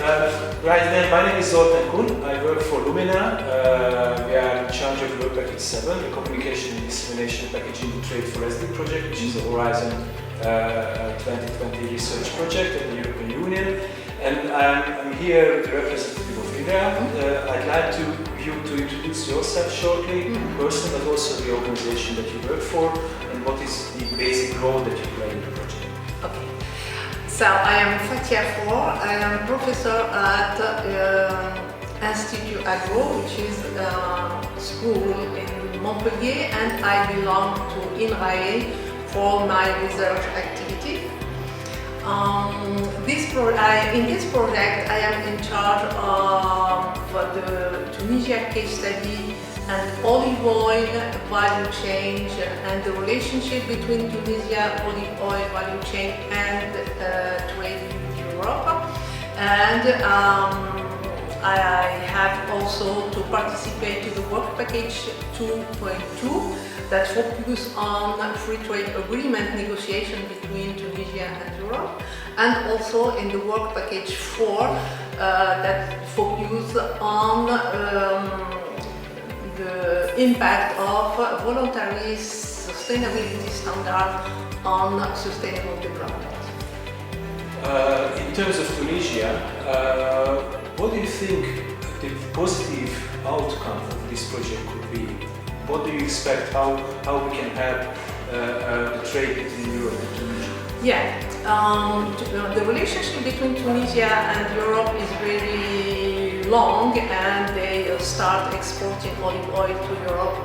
Right then, my name is Zoltan Kun. I work for Lumina. We are in charge of Work Package 7, the Communication and Dissemination Packaging Trade for SD project, which is a Horizon 2020 research project of the European Union. And I'm here with the representative of INRAE. I'd like you to introduce yourself shortly, the person, but also the organization that you work for, and what is the basic role that you play in the project. Okay. So I am Fatiha. I am professor at Institut Agro, which is a school in Montpellier, and I belong to INRAE for my research activity. In this project, I am in charge of the Tunisia case study and olive oil value chain and the relationship between Tunisia olive oil value chain and trade in Europe. And I have also to participate to the work package 2.2 that focus on free trade agreement negotiation between Tunisia and Europe, and also in the work package 4 that focus on the impact of voluntary sustainability standards on sustainable development. In terms of Tunisia, what do you think the positive outcome of this project could be? What do you expect? How we can help the trade between Europe and Tunisia? Yeah, the relationship between Tunisia and Europe is very long, and they start exporting olive oil to Europe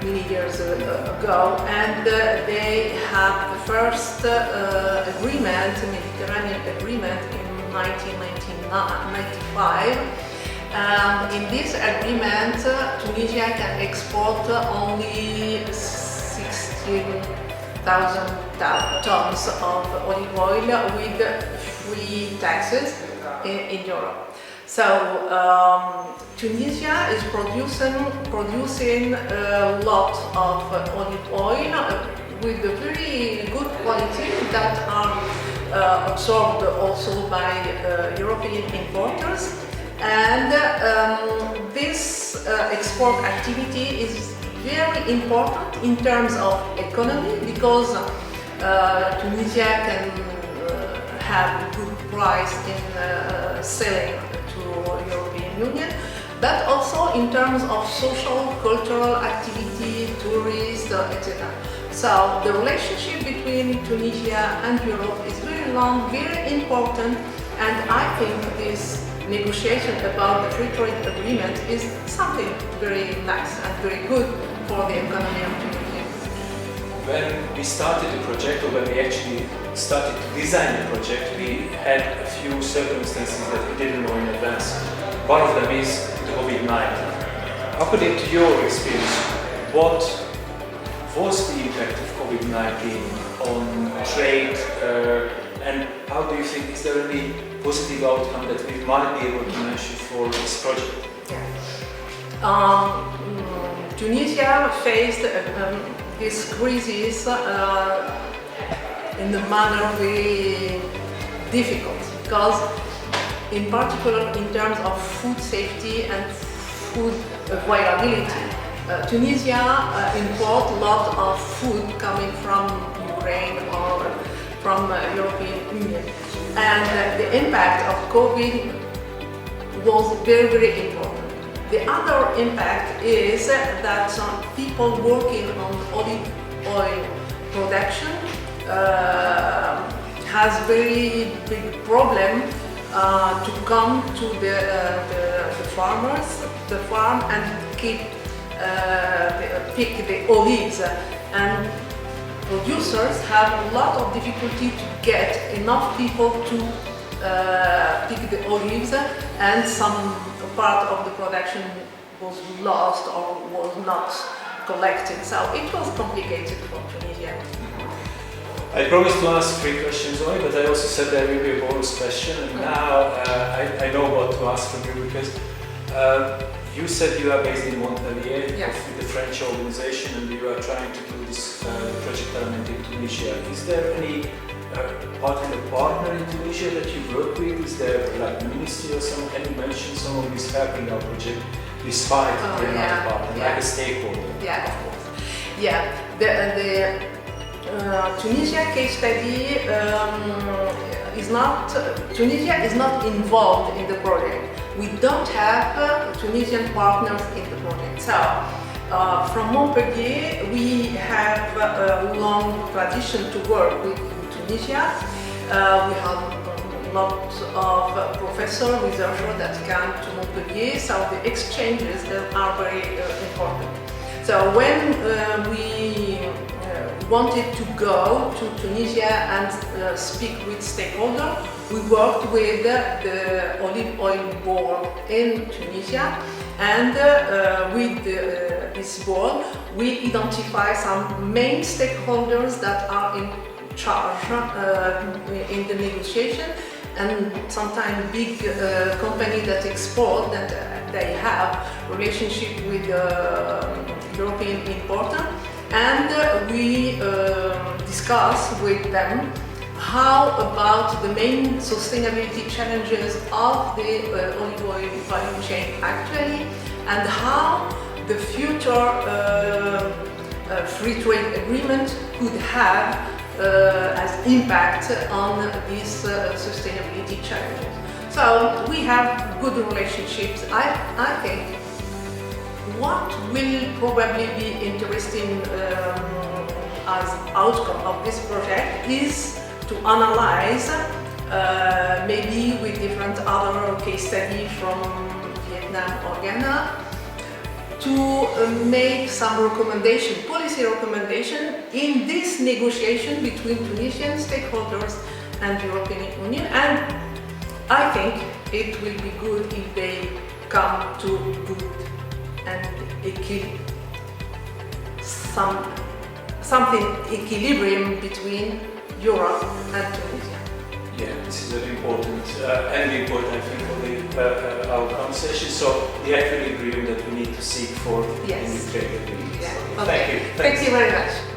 many years ago, and they have the first agreement, Mediterranean agreement, in 1995. In this agreement, Tunisia can export only 16,000 tons of olive oil with free taxes in Europe. So Tunisia is producing a lot of olive oil with a very good quality that are absorbed also by European importers. And this export activity is very important in terms of economy, because Tunisia can have good price in selling to European Union, but also in terms of social, cultural activity, tourists, etc. So the relationship between Tunisia and Europe is very long, very important, and I think this negotiation about the free trade agreement is something very nice and very good for the economy of Tunisia. When we started the project, or when we actually started to design the project, we had a few circumstances that we didn't know in advance. One of them is the COVID-19. According to your experience, what was the impact of COVID-19 on trade, and how do you think, is there any positive outcome that we might be able to mention for this project? Tunisia faced this crisis in a manner very difficult, because in particular in terms of food safety and food availability, Tunisia imports a lot of food coming from Ukraine or from European Union, and the impact of COVID was very, very important. The other impact is that some people working on olive oil production has very big problem to come to the farm and pick the olives, and producers have a lot of difficulty to get enough people to pick the olives, and some part of the production was lost or was not collected. So it was complicated for Tunisia. I promised to ask 3 questions only, but I also said there will be a bonus question, and now I know what to ask from you, because you said you are based in Montpellier, yes, with the French organization, and you are trying to do this project element in Tunisia. Is there any a particular partner in Tunisia that you work with? Is there like ministry or someone? Can you mention someone who is helping our project despite being not a partner, like a stakeholder? Yeah, of course. Yeah, the Tunisia case study Tunisia is not involved in the project. We don't have Tunisian partners in the project. So, from Montpellier, we have a long tradition to work with Tunisia. We have lots of professors, researchers that come to Montpellier, so the exchanges are very important. So when we wanted to go to Tunisia and speak with stakeholders, we worked with the olive oil board in Tunisia, and with this board we identify some main stakeholders that are in charge in the negotiation, and sometimes big companies that export, that they have relationship with European importer, and we discuss with them how about the main sustainability challenges of the olive oil value chain actually, and how the future free trade agreement could have as impact on these sustainability challenges. So we have good relationships. I think what will probably be interesting as outcome of this project is to analyze, maybe with different other case studies from Vietnam or Ghana, to make some recommendation, policy recommendation in this negotiation between Tunisian stakeholders and European Union. And I think it will be good if they come to good and something equilibrium between Europe and Tunisia. Yeah, this is very important and important, I think, for our conversation. So the actual agreement that we need to seek for in the trade agreement. Yeah. Okay. Okay. Thank you. Thank you very much.